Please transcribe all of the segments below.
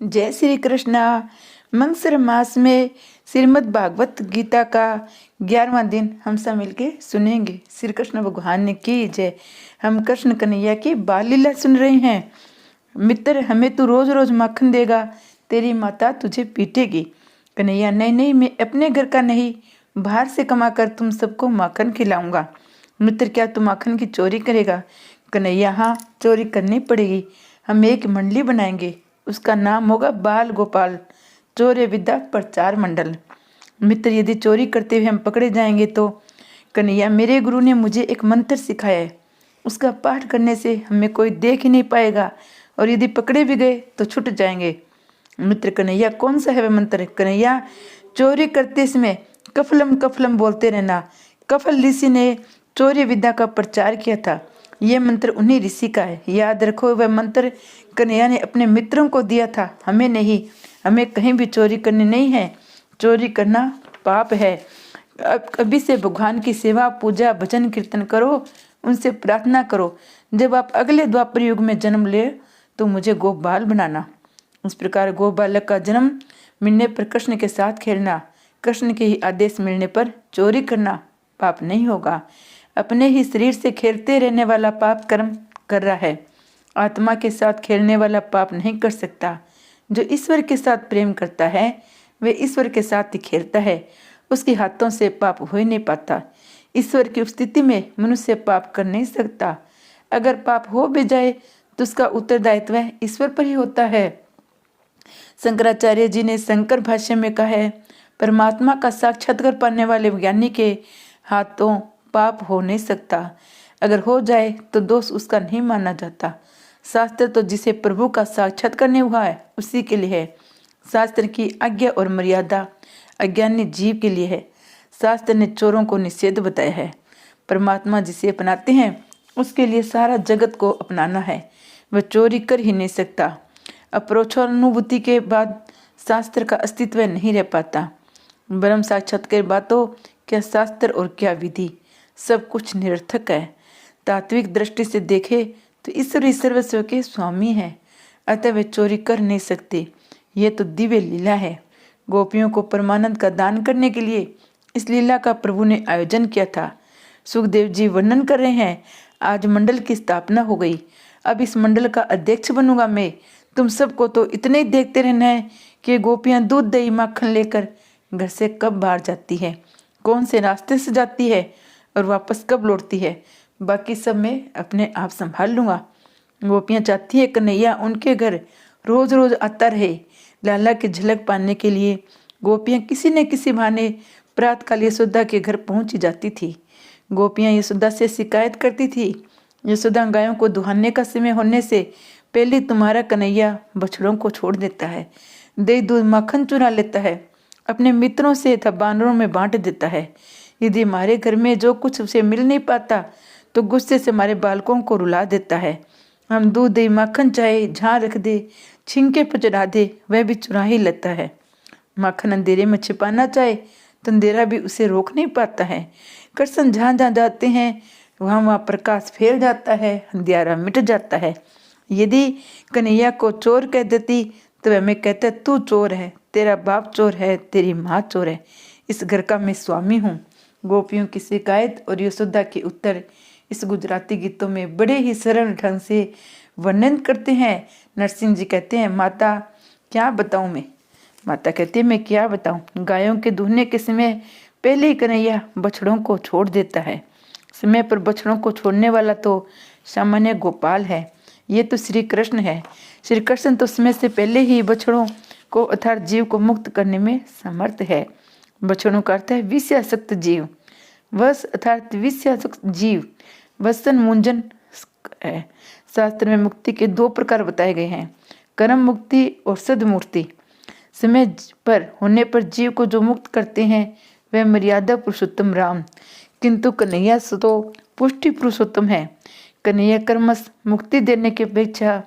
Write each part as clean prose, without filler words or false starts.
जय श्री कृष्णा। मंगसर मास में श्रीमद् भागवत गीता का 11वां दिन हम सब मिलके सुनेंगे। श्री कृष्ण भगवान ने की जय। हम कृष्ण कन्हैया की बाल लीला सुन रहे हैं। मित्र, हमें तू रोज रोज माखन देगा, तेरी माता तुझे पीटेगी। कन्हैया, नहीं नहीं, मैं अपने घर का नहीं, बाहर से कमा कर तुम सबको माखन खिलाऊंगा। मित्र, क्या तू माखन की चोरी करेगा? कन्हैया, हाँ, चोरी करनी पड़ेगी। हम एक मंडली बनाएंगे, उसका नाम होगा बाल गोपाल चोर विद्या प्रचार मंडल। मित्र, यदि चोरी करते हुए हम पकड़े जाएंगे तो? कन्हैया, मेरे गुरु ने मुझे एक मंत्र सिखाया है, उसका पाठ करने से हमें कोई देख ही नहीं पाएगा, और यदि पकड़े भी गए तो छूट जाएंगे। मित्र, कन्हैया, कौन सा है वह मंत्र? कन्हैया, चोरी करते समय कफलम कफलम बोलते रहना। कफल ऋषि ने चोरी विद्या का प्रचार किया था। यह मंत्र उन्हीं ऋषि का है, याद रखो। वह मंत्र कन्हैया ने अपने मित्रों को दिया था, हमें नहीं। हमें कहीं भी चोरी करनी नहीं है, चोरी करना पाप है। अब अभी से भगवान की सेवा, पूजा, भजन, कीर्तन करो, उनसे प्रार्थना करो। जब आप अगले द्वापर युग में जन्म ले तो मुझे गोपाल बनाना। इस प्रकार गोबालक का जन्म मिलने पर कृष्ण के साथ खेलना, कृष्ण के ही आदेश मिलने पर चोरी करना पाप नहीं होगा। अपने ही शरीर से खेलते रहने वाला पाप कर्म कर रहा है, आत्मा के साथ खेलने वाला पाप नहीं कर सकता। जो ईश्वर के साथ प्रेम करता है वे ईश्वर के साथ ही खेलता है, उसके हाथों से पाप हो ही नहीं पाता। ईश्वर की उपस्थिति में मनुष्य पाप कर नहीं सकता। अगर पाप हो भी जाए तो उसका उत्तरदायित्व ईश्वर पर ही होता है। शंकराचार्य जी ने शंकर भाष्य में कहा है, परमात्मा का साक्षात्कार पाने वाले ज्ञानी के हाथों पाप हो नहीं सकता। अगर हो जाए तो दोष उसका नहीं माना जाता। शास्त्र तो जिसे प्रभु का साक्षात्कार नहीं हुआ है उसी के लिए है। शास्त्र की आज्ञा और मर्यादा अज्ञानी जीव के लिए है। शास्त्र ने चोरों को निषेध बताया है। परमात्मा जिसे अपनाते हैं उसके लिए सारा जगत को अपनाना है, वह चोरी कर ही नहीं सकता। अपरोक्षानुभूति के बाद शास्त्र का अस्तित्व नहीं रह पाता। ब्रह्म साक्षात्कार बातों क्या शास्त्र और क्या विधि, सब कुछ निरर्थक है। तात्विक दृष्टि से देखे तो ईश्वर सर्वस्व के स्वामी है, अतः वे चोरी कर नहीं सकते। ये तो दिव्य लीला है। गोपियों को परमानंद का दान करने के लिए इस लीला का प्रभु ने आयोजन किया था। सुखदेव जी वर्णन कर रहे हैं, आज मंडल की स्थापना हो गई, अब इस मंडल का अध्यक्ष बनूंगा मैं। तुम सबको तो इतने ही देखते रहना है कि गोपियां दूध दही माखन लेकर घर से कब बाहर जाती है, कौन से रास्ते से जाती है और वापस कब लौटती है। बाकी सब मैं अपने आप संभाल लूंगा। गोपियां चाहती है कन्हैया उनके घर रोज रोज आता रहे। लाला की झलक पाने के लिए गोपियां किसी न किसी बहाने प्रातःकाल यशोदा के घर पहुंच जाती थी। गोपियां यशोदा से शिकायत करती थी, यशोदा, गायों को दुहाने का समय होने से पहले तुम्हारा कन्हैया बछड़ों को छोड़ देता है, दही दूध माखन चुरा लेता है, अपने मित्रों से तथा बानरों में बांट देता है। यदि हमारे घर में जो कुछ उसे मिल नहीं पाता तो गुस्से से हमारे बालकों को रुला देता है। हम दूध दही माखन चाहे जहाँ रख दे, छिंके पर चढ़ा दे, वह भी चुरा ही लेता है। माखन अंधेरे में छिपाना चाहे तो अंधेरा भी उसे रोक नहीं पाता है। कृष्ण जहाँ जहाँ जाते हैं वहाँ वहाँ प्रकाश फैल जाता है, अंधेरा मिट जाता है। यदि कन्हैया को चोर कह देती तो वह मैं कहता, तू चोर है, तेरा बाप चोर है, तेरी माँ चोर है, इस घर का मैं स्वामी हूँ। गोपियों की शिकायत और यशोदा के उत्तर इस गुजराती गीतों में बड़े ही सरल ढंग से वर्णन करते हैं। नरसिंह जी कहते हैं, माता क्या बताऊं मैं। माता कहती है, मैं क्या बताऊं। गायों के दूहने के समय पहले ही कन्हैया बछड़ों को छोड़ देता है। समय पर बछड़ों को छोड़ने वाला तो सामान्य गोपाल है, ये तो श्री कृष्ण है। श्री कृष्ण तो समय से पहले ही बछड़ों को अर्थात जीव को मुक्त करने में समर्थ है। बछड़ों का अर्थ है विषयासक्त जीव। वश अर्थात विषयासक्त जीव, वसन मुंजन है। शास्त्र में मुक्ति के दो प्रकार बताए गए हैं, कर्म मुक्ति और सद्मुक्ति। समय पर होने पर जीव को जो मुक्त करते हैं वह मर्यादा पुरुषोत्तम राम, किंतु कन्हैया तो पुष्टि पुरुषोत्तम है। कन्हैया कर्मस मुक्ति देने की अपेक्षा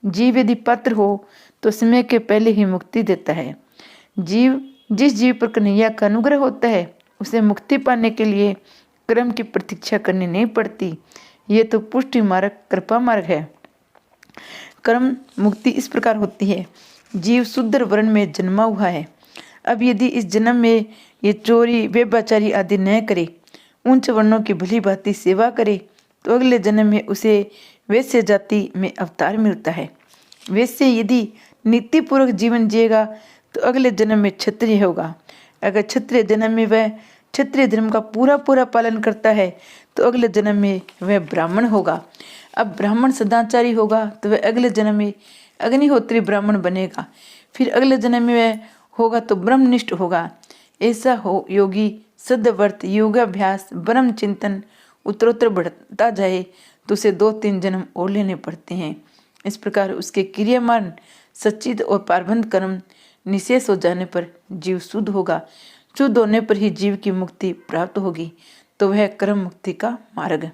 जीव यदि पात्र हो तो समय के पहले ही मुक्ति देता है। जिस जीव पर कन्हैया का अनुग्रह होता है उसे मुक्ति पाने के लिए कर्म की प्रतीक्षा करनी नहीं पड़ती। ये तो पुष्टि मार्ग, कृपा मार्ग है। कर्म मुक्ति इस प्रकार होती है, जीव शूद्र वर्ण में जन्मा हुआ है। अब यदि इस जन्म में ये चोरी व्यभिचारी आदि न करे, उच्च वर्णों की भली भांति सेवा करे, तो अगले जन्म में उसे वैश्य जाति में अवतार मिलता है। वैश्य यदि नीतिपूर्वक जीवन जिएगा तो अगले जन्म में क्षत्रिय होगा। अगर क्षत्रिय जन्म में वह क्षत्रिय धर्म का पूरा पूरा पालन करता है तो अगले जन्म में वह ब्राह्मण होगा। अब ब्राह्मण सदाचारी होगा तो वह अगले जन्म में अग्निहोत्री ब्राह्मण बनेगा। फिर अगले जन्म में वह होगा तो ब्रह्मनिष्ठ होगा। ऐसा हो योगी सदव्रत योगाभ्यास ब्रह्म चिंतन उत्तरोत्तर बढ़ता जाए तो उसे 2-3 जन्म और लेने पड़ते हैं। इस प्रकार उसके क्रियामान सच्चिद और पारबंध कर्म निशेष हो जाने पर जीव शुद्ध होगा। शुद्ध होने पर ही जीव की मुक्ति प्राप्त होगी, तो वह कर्म मुक्ति का मार्ग।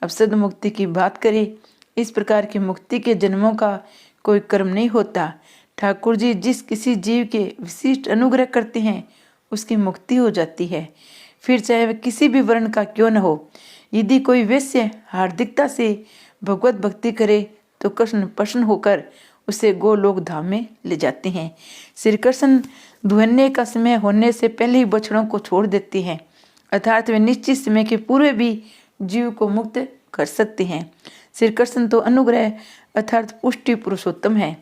अब सद मुक्ति की बात करें, इस प्रकार की मुक्ति के जन्मों का कोई कर्म नहीं होता। ठाकुर जी जिस किसी जीव के विशिष्ट अनुग्रह करते हैं उसकी मुक्ति हो जाती है, फिर चाहे वह किसी भी वर्ण का क्यों न हो। यदि कोई वैश्य हार्दिकता से भगवत भक्ति करे तो कृष्ण प्रसन्न होकर उसे गोलोक धाम में ले जाते हैं। श्री कृष्ण दुहन्ने का समय होने से पहले ही बछड़ों को छोड़ देते हैं, अर्थात वे निश्चित समय के पूर्व भी जीव को मुक्त कर सकते हैं। श्री कृष्ण तो अनुग्रह अर्थात पुष्टि पुरुषोत्तम है।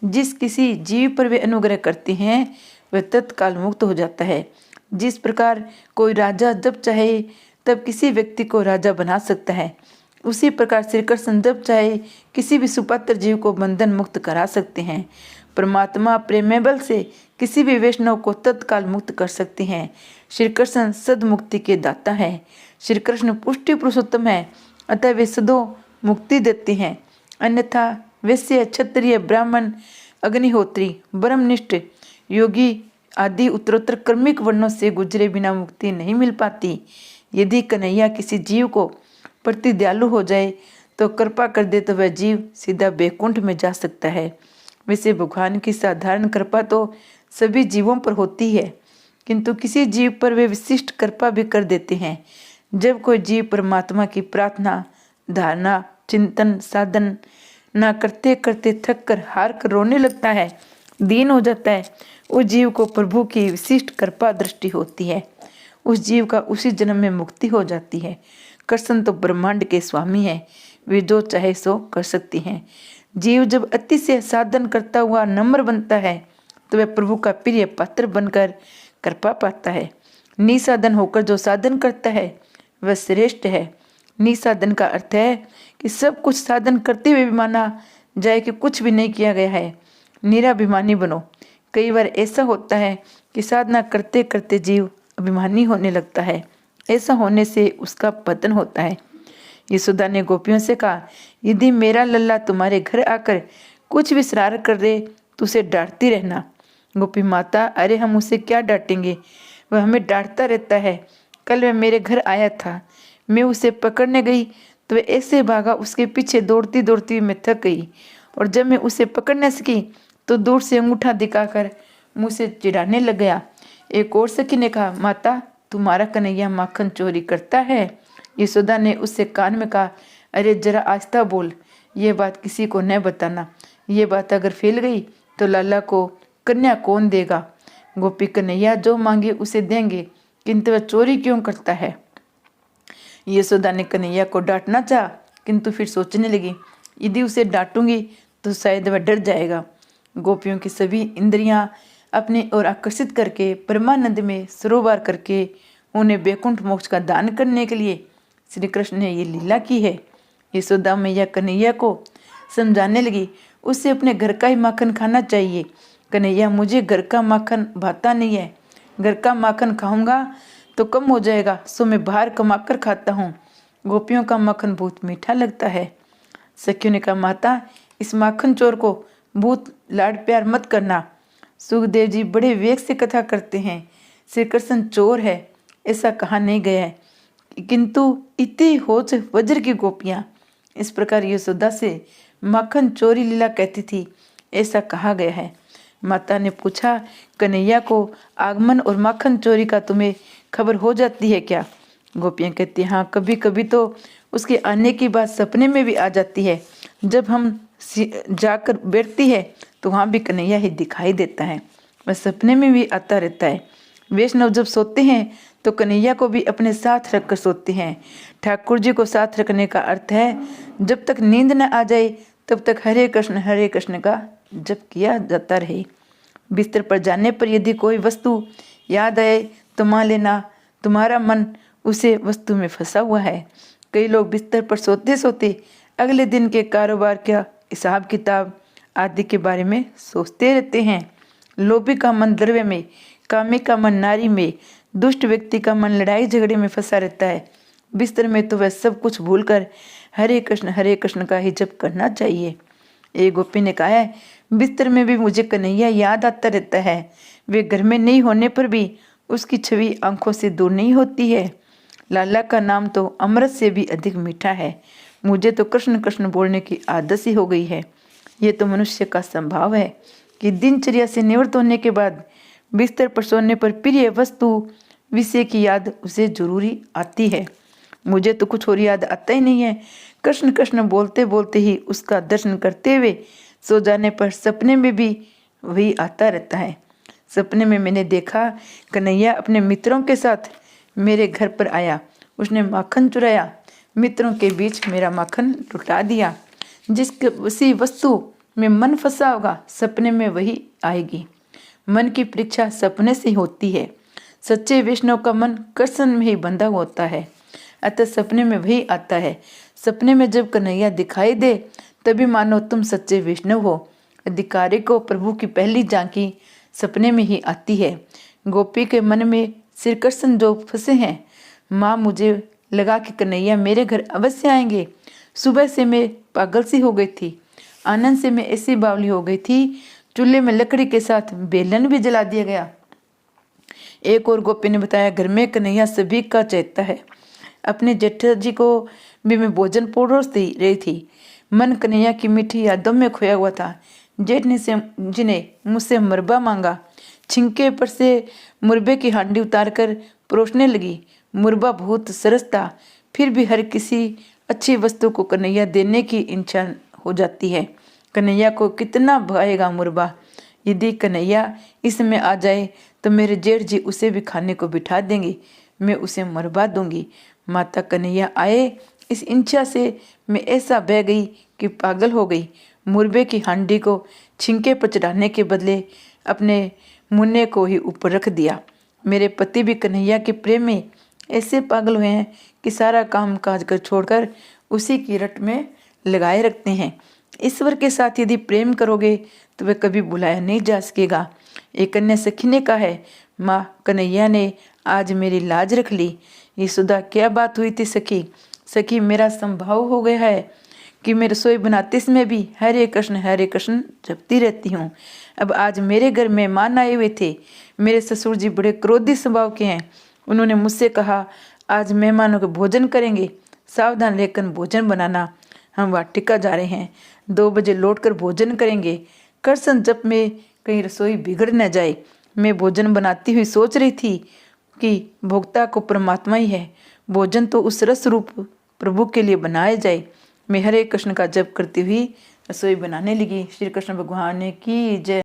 जिस किसी जीव पर वे अनुग्रह करते हैं वह तत्काल मुक्त हो जाता है। जिस प्रकार कोई राजा जब चाहे तब किसी व्यक्ति को राजा बना सकता है, उसी प्रकार श्री कृष्ण जब चाहे किसी भी सुपात्र जीव को बंधन मुक्त करा सकते हैं। परमात्मा प्रेम बल से किसी भी वैष्णव को तत्काल मुक्त कर सकते हैं। श्री कृष्ण सदमुक्ति के दाता है। श्री कृष्ण पुष्टि पुरुषोत्तम है, अतः वे सदो मुक्ति देते हैं। अन्यथा वैश्य क्षत्रिय ब्राह्मण अग्निहोत्री ब्रह्मनिष्ठ योगी आदि उत्तरोत्तर कर्मिक वर्णों से गुजरे बिना मुक्ति नहीं मिल पाती। यदि कन्हैया किसी जीव को प्रति दयालु हो जाए तो कृपा कर दे तो वह जीव सीधा बैकुंठ में जा सकता है। वैसे भगवान की साधारण कृपा तो सभी जीवों पर होती है, किंतु किसी जीव पर वे विशिष्ट कृपा भी कर देते हैं। जब कोई जीव परमात्मा की प्रार्थना धारणा चिंतन साधन ना करते करते थक कर हार कर रोने लगता है, दीन हो जाता है, उस जीव को प्रभु की विशिष्ट कृपा दृष्टि होती है। उस जीव का उसी जन्म में मुक्ति हो जाती है। कृष्ण तो ब्रह्मांड के स्वामी है, वे जो चाहे सो कर सकती हैं। जीव जब अति से साधन करता हुआ नम्र बनता है तो वह प्रभु का प्रिय पात्र बनकर कृपा पाता है। निसाधन होकर जो साधन करता है वह श्रेष्ठ है। निसाधन का अर्थ है कि सब कुछ साधन करते हुए भी माना जाए कि कुछ भी नहीं किया गया है। निराभिमानी बनो। कई बार ऐसा होता है कि साधना करते करते जीव अभिमानी होने लगता है, ऐसा होने से उसका पतन होता है। यशोदा ने गोपियों से कहा, यदि मेरा लल्ला तुम्हारे घर आकर कुछ भी शरारत कर दे तो उसे डांटती रहना। गोपी माता, अरे हम उसे क्या डांटेंगे, वह हमें डांटता रहता है। कल वह मेरे घर आया था, मैं उसे पकड़ने गई तो वह ऐसे भागा, उसके पीछे दौड़ती दौड़ती मैं थक गई, और जब मैं उसे पकड़ने सकी तो दूर से अंगूठा दिखाकर मुँह से चिढ़ाने लग गया। एक और सखी ने कहा, माता तुम्हारा कन्हैया माखन चोरी करता है। यशोदा ने उससे कान में कहा, अरे जरा आस्ता बोल, ये बात किसी को न बताना, ये बात अगर फैल गई तो लाला को कन्या कौन देगा। गोपी, कन्हैया जो मांगे उसे देंगे, किंतु वह चोरी क्यों करता है। यशोदा ने कन्हैया को डांटना चाहा, किंतु फिर सोचने लगी, यदि उसे डांटूंगी तो शायद वह डर जाएगा। गोपियों की सभी इंद्रियां अपने ओर आकर्षित करके परमानंद में सरोवर करके उन्हें वैकुंठ मोक्ष का दान करने के लिए श्री कृष्ण ने ये लीला की है। यशोदा मैया कन्हैया को समझाने लगी, उससे अपने घर का ही माखन खाना चाहिए। कन्हैया, मुझे घर का माखन भाता नहीं है, घर का माखन खाऊंगा तो कम हो जाएगा, सो मैं बाहर कमा कर खाता हूँ। गोपियों का माखन बहुत मीठा लगता है। सखियों ने कहा, माता इस माखन चोर को बहुत लाड प्यार मत करना। सुखदेव जी बड़े वेग से कथा करते हैं, श्री कृष्ण चोर है ऐसा कहा नहीं गया है, किंतु इतनी होच वज्र की गोपियां इस प्रकार यशोदा से माखन चोरी लीला कहती थी, ऐसा कहा गया है। माता ने पूछा, कन्हैया को आगमन और माखन चोरी का तुम्हें खबर हो जाती है क्या। गोपियां कहती हैं, हाँ कभी कभी तो उसके आने की बात सपने में भी आ जाती है। जब हम जाकर बैठती है तो वहाँ भी कन्हैया ही दिखाई देता है। वह सपने में भी आता रहता है। वैष्णव जब सोते हैं तो कन्हैया को भी अपने साथ रखकर सोते हैं। ठाकुर जी को साथ रखने का अर्थ है जब तक नींद न आ जाए तब तक हरे कृष्ण का जप किया जाता रहे। बिस्तर पर जाने पर यदि कोई वस्तु याद आए तो मान लेना तुम्हारा मन उसे वस्तु में फंसा हुआ है। कई लोग बिस्तर पर सोते सोते अगले दिन के कारोबार का हिसाब किताब आदि के बारे में सोचते रहते हैं। लोभी का मन द्रव्य में, कामी का मन नारी में, दुष्ट व्यक्ति का मन लड़ाई झगड़े में फंसा रहता है। बिस्तर में तो वह सब कुछ भूलकर हरे कृष्ण का ही जप करना चाहिए। एक गोपी ने कहा है, बिस्तर में भी मुझे कन्हैया याद आता रहता है। वे घर में नहीं होने पर भी उसकी छवि आंखों से दूर नहीं होती है। लाला का नाम तो अमृत से भी अधिक मीठा है। मुझे तो कृष्ण बोलने की आदत सी हो गई है। ये तो मनुष्य का स्वभाव है कि दिनचर्या से निवृत्त होने के बाद बिस्तर पर सोने पर प्रिय वस्तु विषय की याद उसे जरूरी आती है। मुझे तो कुछ और याद आता ही नहीं है। कृष्ण बोलते बोलते ही उसका दर्शन करते हुए सो जाने पर सपने में भी वही आता रहता है। सपने में मैंने देखा कन्हैया अपने मित्रों के साथ मेरे घर पर आया। उसने माखन चुराया, मित्रों के बीच मेरा माखन लुटा दिया। जिसके उसी वस्तु में मन फंसा होगा सपने में वही आएगी। मन की परीक्षा सपने से होती है। सच्चे वैष्णव का मन कृष्ण में ही बंधा होता है, अतः सपने में वही आता है। सपने में जब कन्हैया दिखाई दे तभी मानो तुम सच्चे वैष्णव हो। अधिकारी को प्रभु की पहली झांकी सपने में ही आती है। गोपी के मन में श्री कृष्ण जो फंसे हैं। माँ मुझे लगा कि कन्हैया मेरे घर अवश्य आएंगे। सुबह से मैं पागल सी हो गई थी। आनंद से मैं ऐसी बावली हो गई थी। चूल्हे में लकड़ी के साथ बेलन भी जला दिया गया। एक और गोपी ने बताया, घर में कन्हैया सभी का चैता है। अपने जेठा जी को भी मैं भोजन परोसती रही थी। मन कन्हैया की मीठी यादों में खोया हुआ था। जेठ ने मुझसे मुरबा मांगा। छिंके पर से मुरबे की हांडी उतारकर परोसने लगी। मुरबा बहुत सरस था। फिर भी हर किसी अच्छी वस्तु को कन्हैया देने की इच्छा हो जाती है। कन्हैया को कितना भाएगा मुरबा। यदि कन्हैया इसमें आ जाए तो मेरे जेठ जी उसे भी खाने को बिठा देंगे। मैं उसे मुरबा दूंगी। माता कन्हैया आए इस इच्छा से मैं ऐसा बह गई कि पागल हो गई। मुरबे की हांडी को छिंके पर चढ़ाने के बदले अपने मुन्ने को ही ऊपर रख दिया। मेरे पति भी कन्हैया के प्रेम में ऐसे पागल हुए हैं कि सारा काम काज कर छोड़कर उसी की रट में लगाए रखते हैं। ईश्वर के साथ यदि प्रेम करोगे तो वह कभी बुलाया नहीं जा सकेगा। एक अन्य सखी ने कहा है, माँ कन्हैया ने आज मेरी लाज रख ली। ये सुधा क्या बात हुई थी सखी? सखी मेरा संभाव हो गया है कि मैं रसोई बनाते समय भी हरे कृष्ण जपती रहती हूँ। अब आज मेरे घर मेहमान आए हुए थे। मेरे ससुर जी बड़े क्रोधी स्वभाव के हैं। उन्होंने मुझसे कहा, आज मेहमानों को भोजन करेंगे, सावधान लेकर भोजन बनाना। हम वाटिका जा रहे हैं, 2 बजे लौटकर भोजन करेंगे। कृष्ण जप में कहीं रसोई बिगड़ न जाए। मैं भोजन बनाती हुई सोच रही थी कि भोक्ता को परमात्मा ही है। भोजन तो उस रस रूप प्रभु के लिए बनाया जाए। मैं हरे कृष्ण का जप करती हुई रसोई बनाने लगी। श्री कृष्ण भगवान की जय।